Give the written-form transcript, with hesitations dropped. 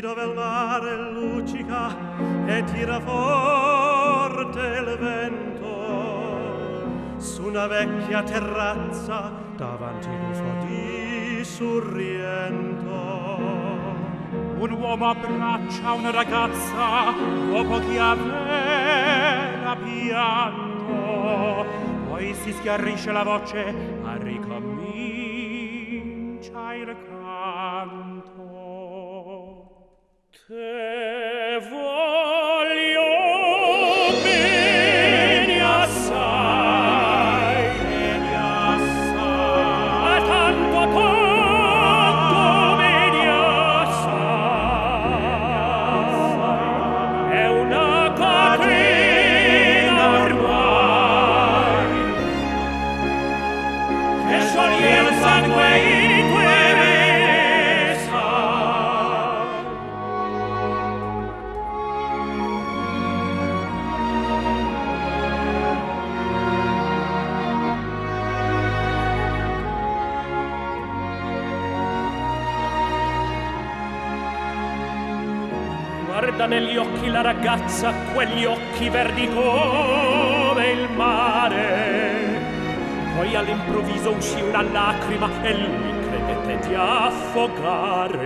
dove il mare luccica e tira forte il vento, su una vecchia terrazza davanti l'UFO di Sorrento. Un uomo abbraccia una ragazza dopo che aveva pianto, poi si schiarisce la voce, a ricomincia il canto. Te voglio bene assai, a tanto bene assai, è una catena ormai che scioglie il sangue in tue vesa. Guarda negli occhi la ragazza, quegli occhi verdi come il mare. Poi all'improvviso uscì una lacrima e lui credette di affogare.